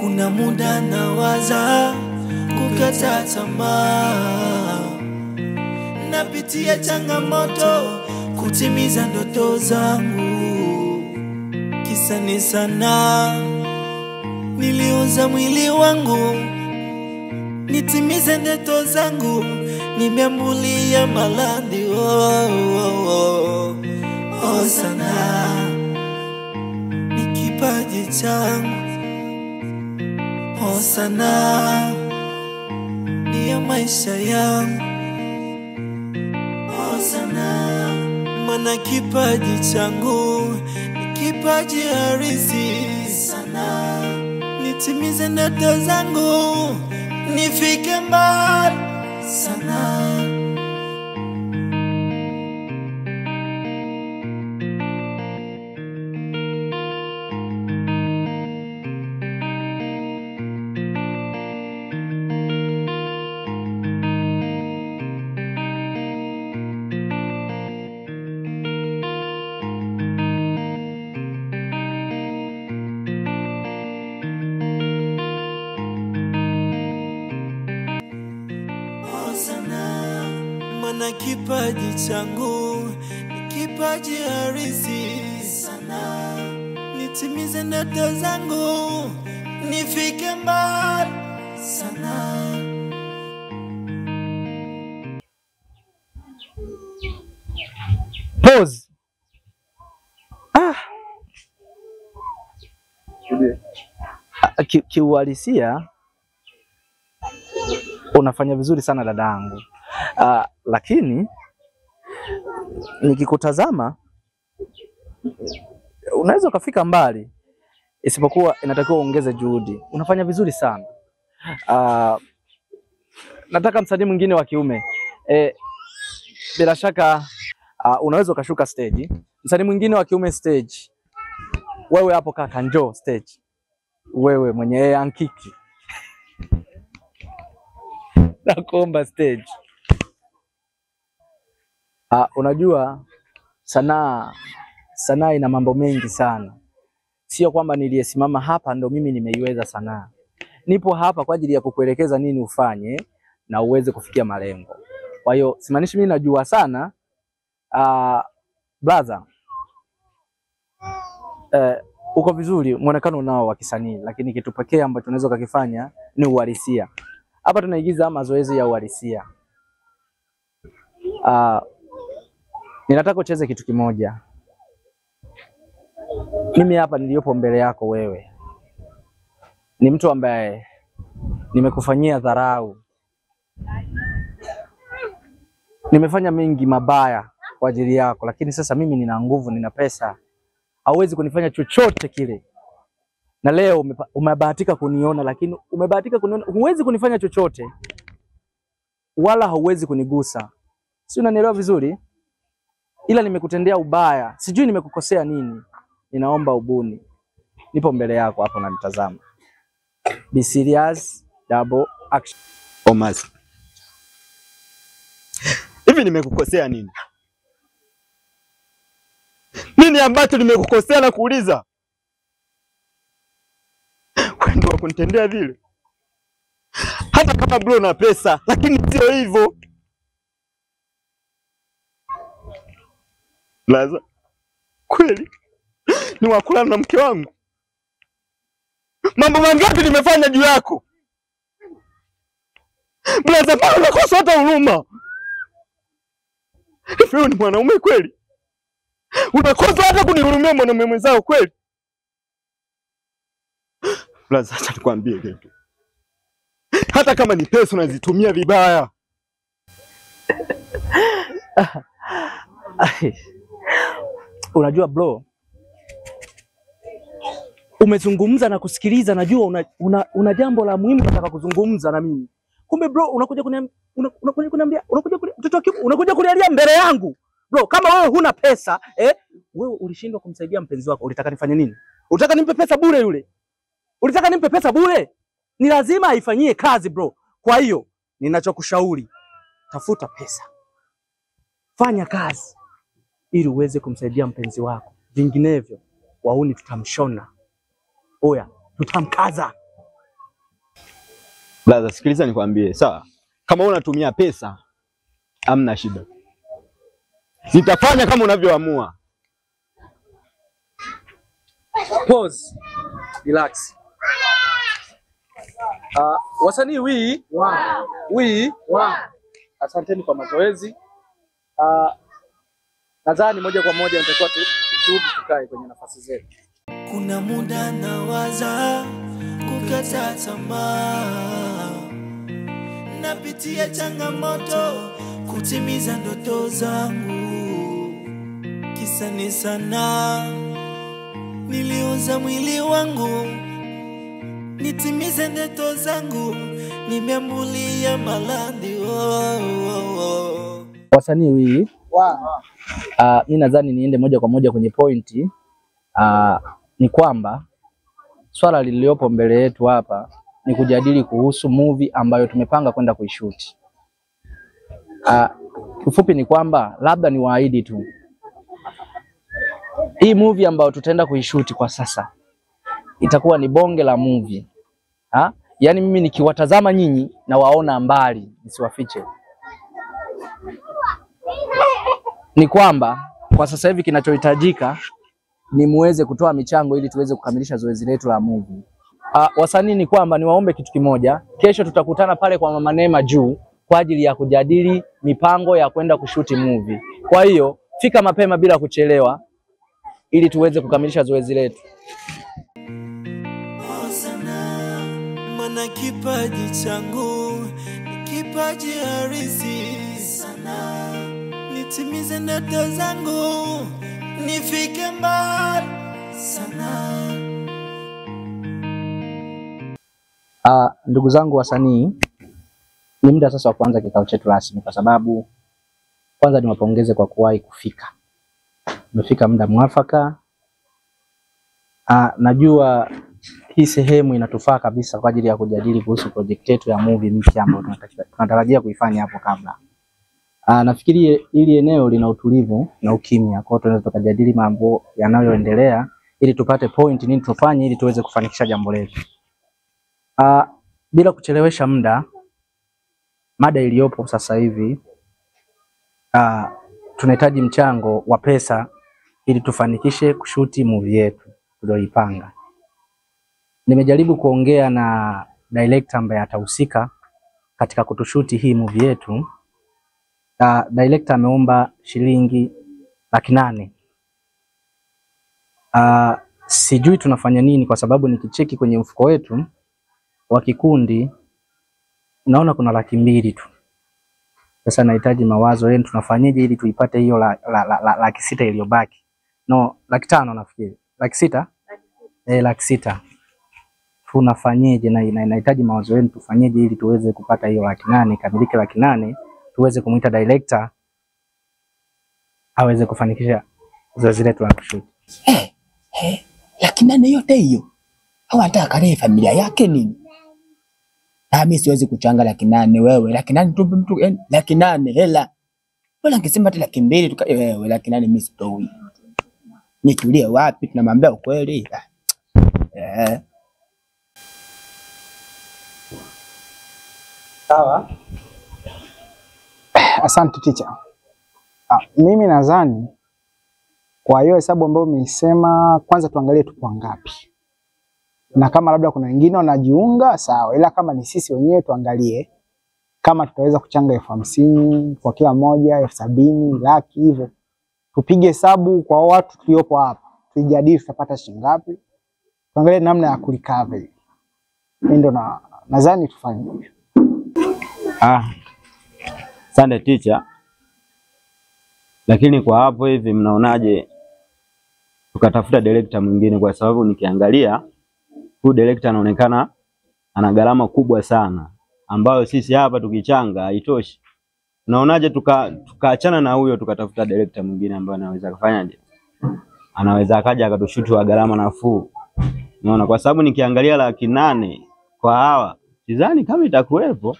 Kuna muda nawaza kukata tamaa, napitia changamoto kutimiza ndoto zangu. Kisa ni sana, niliuza mwili wangu nitimize ndoto zangu. Nimeambulia malandi sana, ni kipaji changu sana, ni maisha yangu sana. Mana kipaji changu ni kipaji harisi sana, nitimize ndoto zangu, nifike mbali sana. Mana kipaji changu ni kipaji harisi sana, nitimize ndoto zangu, nifike mbali sana. Pause. Kiuhalisia unafanya vizuri sana dadangu. Lakini nikikutazama unaweza ukafika mbali, isipokuwa inatakiwa uongeze juhudi. Unafanya vizuri sana. Nataka msanii mwingine wa kiume. Bila shaka unaweza ukashuka stage. Msanii mwingine wa kiume stage. Wewe hapo kaka, njoo stage. Wewe mwenye ankiki. Nakuomba stage. Unajua sanaa ina mambo mengi sana. Sio kwamba niliyesimama hapa ndo mimi nimeiweza sanaa. Nipo hapa kwa ajili ya kukuelekeza nini ufanye na uweze kufikia malengo. Kwa hiyo simaanishi mimi najua sana. Brother, uko vizuri, muonekano nao wa kisanii, lakini kitu pekee ambacho tunaweza kukifanya ni uhalisia. Hapa tunaigiza mazoezi ya uhalisia. Ninataka ucheze kitu kimoja. Mimi hapa niliyopo mbele yako wewe ni mtu ambaye nimekufanyia dharau. Nimefanya mengi mabaya kwa ajili yako, lakini sasa mimi nina nguvu, nina pesa. Hauwezi kunifanya chochote kile. Na leo umebahatika kuniona, lakini umebahatika kuniona, huwezi kunifanya chochote. Wala hauwezi kunigusa. Si unanielewa vizuri? Ila nimekutendea ubaya. Sijui nimekukosea nini. Ninaomba ubuni. Nipo mbele yako hapo na nitazama. Be serious, double action. Omas. Hivi nimekukosea nini? Nini ambacho nimekukosea na kuuliza? Wewe ndio kunitendea vile. Hata kama bro na pesa, lakini sio hivyo. Laza. Kweli? Ni wakula na mke wangu. Mambo mangapi nimefanya juu yako? Blaza, bado unakosa hata huruma. Wewe ni mwanaume kweli? Unakosa hata kunihurumia mwanaume mwenzao kweli? Blaza, acha nikwambie kitu. Hata kama ni pesa unazitumia vibaya. Unajua bro, umezungumza na kusikiliza, najua una jambo la muhimu nataka kuzungumza na mimi. Kumbe bro unakuja kuniambia mtoto wako unakuja kunialia mbele yangu. Bro, kama wewe huna pesa, wewe ulishindwa kumsaidia mpenzi wako, ulitaka nifanye nini? Ulitaka nimpe pesa bure yule? Ulitaka nimpe pesa bure? Ni lazima aifanyie kazi bro. Kwa hiyo ninachokushauri, tafuta pesa. Fanya kazi ili uweze kumsaidia mpenzi wako. Vinginevyo wauni tutamshona. Oya, tutamkaza. Blaza, sikiliza nikwambie, sawa? Kama unatumia pesa, hamna shida. Nitafanya kama unavyoamua. Pause. Relax. Wasanii asanteni kwa mazoezi. Nadhani moja kwa moja nitakuwa tukae kwenye nafasi zetu. Kuna muda nawaza kukata tamaa, napitia changamoto kutimiza ndoto zangu. Kisa ni sana, niliuza mwili wangu nitimize ndoto zangu, nimeambulia malandi. Wasanii mimi nadhani niende moja kwa moja kwenye pointi. Ni kwamba swala liliopo mbele yetu hapa ni kujadili kuhusu movie ambayo tumepanga kwenda kuishoot. Kifupi ni kwamba labda ni waahidi tu, hii movie ambayo tutaenda kuishoot kwa sasa itakuwa ni bonge la movie. Yaani mimi nikiwatazama nyinyi na waona mbali, nisiwafiche. Ni kwamba kwa sasa hivi kinachohitajika ni muweze kutoa michango ili tuweze kukamilisha zoezi letu la movie. Wasanii ni kwamba niwaombe kitu kimoja. Kesho tutakutana pale kwa Mama Neema juu kwa ajili ya kujadili mipango ya kwenda kushuti movie. Kwa hiyo fika mapema bila kuchelewa ili tuweze kukamilisha zoezi letu. Mana kipaji changu ni kipaji harisi sana, nitimize ndoto zangu nifike mbali sana. Ndugu zangu wasanii, ni muda sasa wa kuanza kikao chetu rasmi, kwa sababu kwanza niwapongeze kwa kuwahi kufika. Umefika muda mwafaka. Najua hii sehemu inatufaa kabisa kwa ajili ya kujadili kuhusu project yetu ya movie mpya ambayo tunatarajia kuifanya hapo kabla. Nafikiri ili eneo lina utulivu na ukimya, kwa hiyo tunaweza tukajadili mambo yanayoendelea ili tupate point nini tufanye ili tuweze kufanikisha jambo letu. Bila kuchelewesha muda, mada iliyopo sasa hivi, tunahitaji mchango wa pesa ili tufanikishe kushuti movie yetu tulioipanga. Nimejaribu kuongea na director ambaye atahusika katika kutushuti hii movie yetu. Director ameomba shilingi 800,000. Sijui tunafanya nini, kwa sababu nikicheki kwenye mfuko wetu wa kikundi naona kuna 200,000 tu. Sasa nahitaji mawazo yenu, tunafanyaje ili tuipate hiyo 600,000 iliyobaki? No, 500,000 nafikiri. 600,000? 600,000. Tunafanyaje? Na inahitaji mawazo yenu, tufanyaje ili tuweze kupata hiyo 800,000, kamilike 800,000, tuweze kumuita director aweze kufanikisha zoezi letu la kushoot. 800,000 yote hiyo? Au anataka kale familia yake nini? Mimi siwezi kuchanga 800,000 wewe. 800,000 tu mtu 800,000 hela. Wala ningesema hata 200,000 tu wewe 800,000 mimi sitoi. Nitulie wapi? Tunamwambia ukweli. Sawa. Asante teacher. Mimi nadhani kwa hiyo hesabu ambayo umeisema, kwanza tuangalie tupo ngapi. Na kama labda kuna wengine wanajiunga sawa, ila kama ni sisi wenyewe tuangalie kama tutaweza kuchanga 50,000 kwa kila moja, 70,000, laki hivyo. Tupige hesabu kwa watu tuliopo hapa. Tujadili tutapata shilingi ngapi. Tuangalie namna ya kulikava. Mimi ndo nadhani tufanye hivyo. Asante teacher. Lakini kwa hapo hivi mnaonaje tukatafuta director mwingine, kwa sababu nikiangalia huyu director anaonekana ana gharama kubwa sana ambayo sisi hapa tukichanga haitoshi. Unaonaje tukaachana na huyo tukatafuta director mwingine ambaye anaweza kufanyaje? Anaweza akaja akatushuti wa gharama nafuu. Unaona, kwa sababu nikiangalia 800,000 kwa hawa sidhani kama itakuwepo.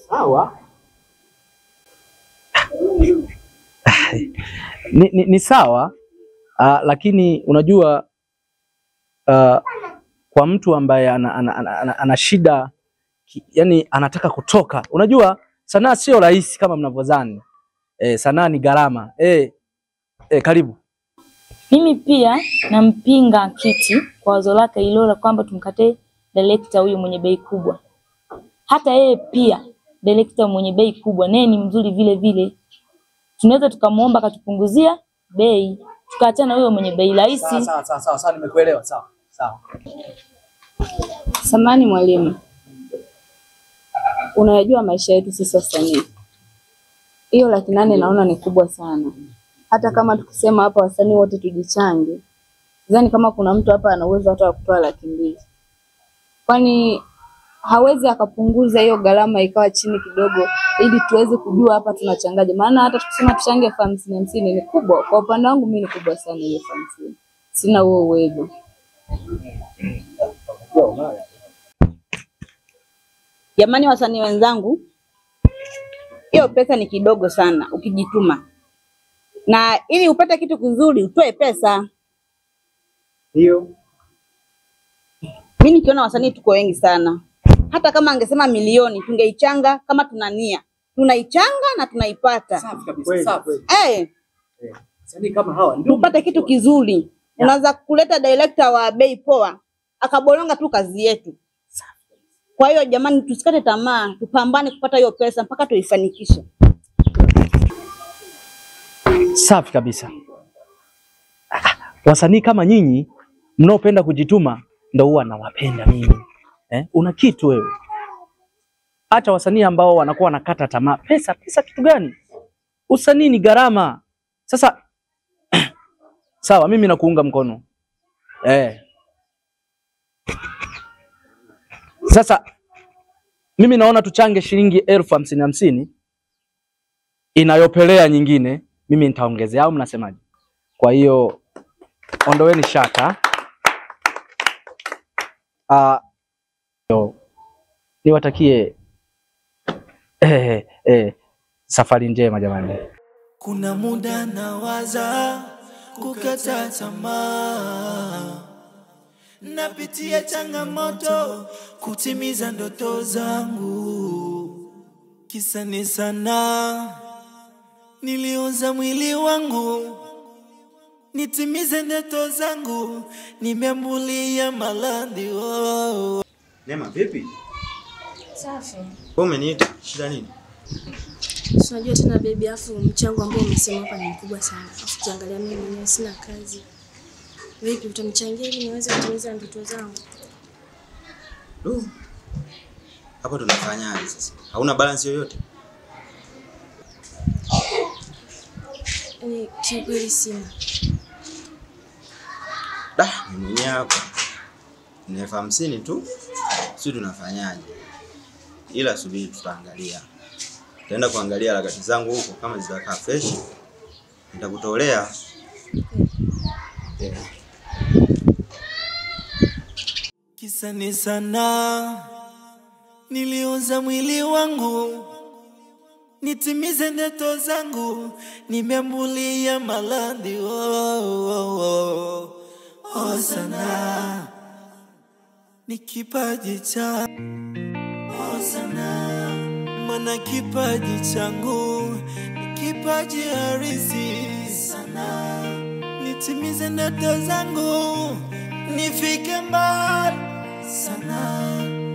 Sawa. Ni sawa, lakini unajua kwa mtu ambaye ana shida, yani anataka kutoka. Unajua sanaa sio rahisi kama mnavyodhani. Sanaa ni gharama. Karibu. Mimi pia nampinga Kiti kwa wazo lake hilo la kwamba tumkate director huyu mwenye bei kubwa. Hata yeye pia director mwenye bei kubwa naye ni mzuri vile vile. Tunaweza tukamuomba akatupunguzia bei, tukaachana huyo mwenye bei rahisi. Sawa, nimekuelewa. Sawa. Samani mwalimu, unayajua maisha yetu sisi wasanii. Hiyo 800,000 naona ni kubwa sana. Hata kama tukisema hapa wasanii wote tujichange, sidhani kama kuna mtu hapa ana uwezo hata wa kutoa 200,000. Kwani hawezi akapunguza hiyo gharama ikawa chini kidogo ili tuweze kujua hapa tunachangaje? Maana hata tukisema tuchange 50 ni kubwa. Kwa upande wangu mimi ni kubwa sana hiyo 50. Sina huo uwezo. Jamani wasanii wenzangu, hiyo pesa ni kidogo sana ukijituma. Na ili upate kitu kizuri utoe pesa. Hiyo. Mimi nikiona wasanii tuko wengi sana. Hata kama angesema milioni tungeichanga kama tuna nia. Tunaichanga na tunaipata. Safi kabisa. Safi. Wasanii kama hawa ndio upate kitu kizuri. Unaweza kuleta director wa bei poa akabolonga tu kazi yetu. Kwa hiyo jamani tusikate tamaa, tupambane kupata hiyo pesa mpaka tuifanikishe. Safi kabisa. Wasanii kama nyinyi mnaopenda kujituma ndio huwa nawapenda mimi. Una kitu wewe. Hata wasanii ambao wanakuwa wanakata tamaa, pesa kitu gani? Usanii ni gharama. Sasa sawa, mimi nakuunga mkono. Sasa mimi naona tuchange shilingi 50,000 inayopelea nyingine, mimi nitaongezea au mnasemaje? Kwa hiyo ondoeni shaka. Niwatakie safari njema jamani. Kuna muda nawaza kukata tamaa, napitia changamoto kutimiza ndoto zangu. Kisa ni sana niliuza mwili wangu nitimize ndoto zangu, nimeambulia maradhi. Neema vipi? Safi. Wewe umeniita shida nini? Unajua tena baby, afu mchango ambao umesema hapa ni mkubwa sana. Afu kiangalia mimi mwenyewe sina kazi. Vipi utanichangia ili niweze kutimiza ndoto zangu? Hapa tunafanyaje sasa? Hauna balance yoyote? Kikweli sina. Mimi mwenyewe hapa ni 50,000 tu. Sisi tunafanyaje? Ila subiri tutaangalia. Tutaenda kuangalia harakati zangu huko kama zitakaa fresh. Nitakutolea. Kisa ni sana niliuza mwili wangu nitimize ndoto zangu, nimeambulia maradhi. Sana ni kipaji cha sana, maana kipaji changu ni kipaji harisi sana. Nitimize ndoto zangu, nifike mbali sana.